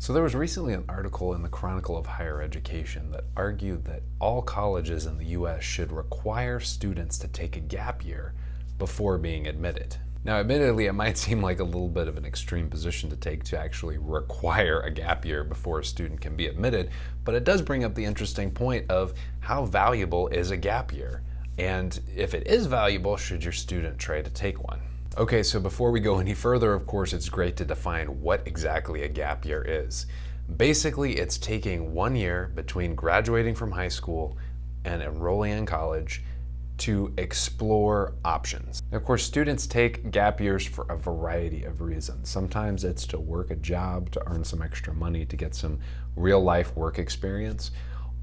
So there was recently an article in the Chronicle of Higher Education that argued that all colleges in the US should require students to take a gap year before being admitted. Now, admittedly, it might seem like a little bit of an extreme position to take to actually require a gap year before a student can be admitted, but it does bring up the interesting point of how valuable is a gap year? And if it is valuable, should your student try to take one? Okay, so before we go any further, of course, it's great to define what exactly a gap year is. Basically, it's taking 1 year between graduating from high school and enrolling in college to explore options. Of course, students take gap years for a variety of reasons. Sometimes it's to work a job, to earn some extra money, to get some real life work experience,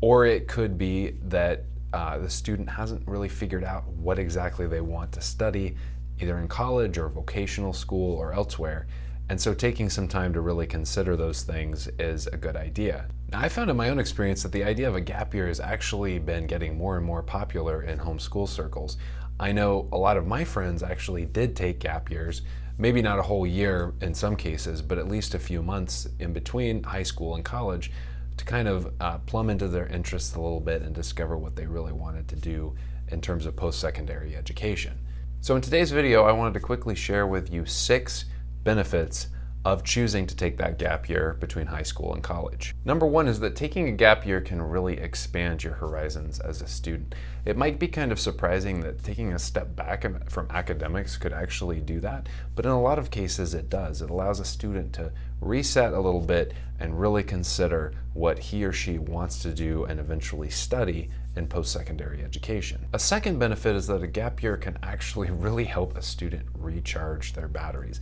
or it could be that the student hasn't really figured out what exactly they want to study, either in college or vocational school or elsewhere. And so taking some time to really consider those things is a good idea. Now, I found in my own experience that the idea of a gap year has actually been getting more and more popular in homeschool circles. I know a lot of my friends actually did take gap years, maybe not a whole year in some cases, but at least a few months in between high school and college to kind of plumb into their interests a little bit and discover what they really wanted to do in terms of post-secondary education. So in today's video, I wanted to quickly share with you 6 benefits of choosing to take that gap year between high school and college. Number 1 is that taking a gap year can really expand your horizons as a student. It might be kind of surprising that taking a step back from academics could actually do that, but in a lot of cases it does. It allows a student to reset a little bit and really consider what he or she wants to do and eventually study in post-secondary education. A second benefit is that a gap year can actually really help a student recharge their batteries.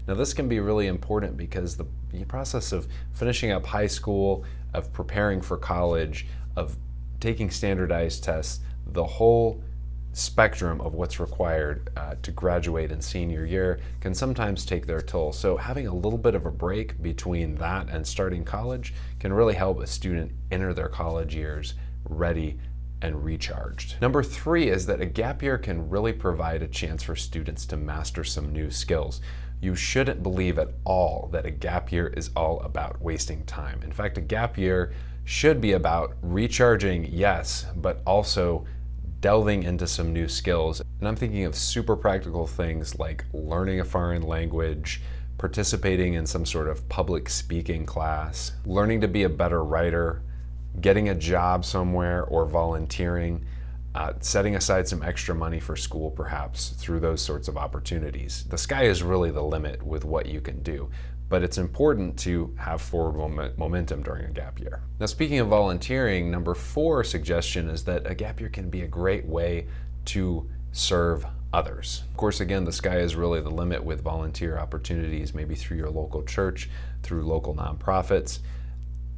Now, this can be really important because the process of finishing up high school, of preparing for college, of taking standardized tests, the whole spectrum of what's required to graduate in senior year can sometimes take their toll. So having a little bit of a break between that and starting college can really help a student enter their college years ready and recharged. Number 3 is that a gap year can really provide a chance for students to master some new skills. You shouldn't believe at all that a gap year is all about wasting time. In fact, a gap year should be about recharging, yes, but also delving into some new skills. And I'm thinking of super practical things like learning a foreign language, participating in some sort of public speaking class, learning to be a better writer, getting a job somewhere or volunteering, setting aside some extra money for school perhaps through those sorts of opportunities. The sky is really the limit with what you can do, but it's important to have forward momentum during a gap year. Now, speaking of volunteering, number 4 suggestion is that a gap year can be a great way to serve others. Of course, again, the sky is really the limit with volunteer opportunities, maybe through your local church, through local nonprofits.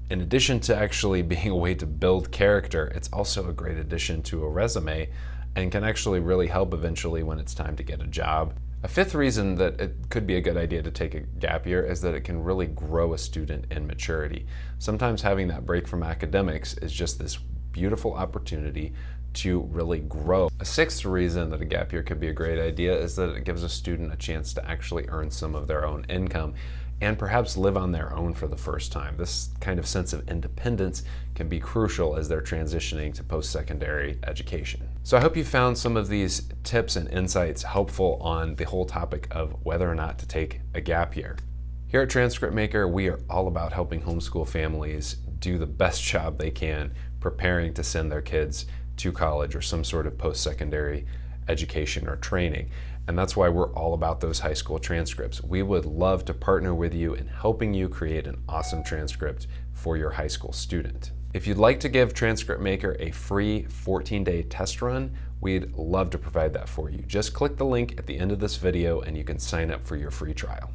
In addition to actually being a way to build character, it's also a great addition to a resume and can actually really help eventually when it's time to get a job. A 5th reason that it could be a good idea to take a gap year is that it can really grow a student in maturity. Sometimes having that break from academics is just this beautiful opportunity to really grow. A 6th reason that a gap year could be a great idea is that it gives a student a chance to actually earn some of their own income and perhaps live on their own for the first time. This kind of sense of independence can be crucial as they're transitioning to post-secondary education. So I hope you found some of these tips and insights helpful on the whole topic of whether or not to take a gap year. Here at Transcript Maker, we are all about helping homeschool families do the best job they can preparing to send their kids to college or some sort of post-secondary education or training. And that's why we're all about those high school transcripts. We would love to partner with you in helping you create an awesome transcript for your high school student. If you'd like to give Transcript Maker a free 14-day test run, we'd love to provide that for you. Just click the link at the end of this video and you can sign up for your free trial.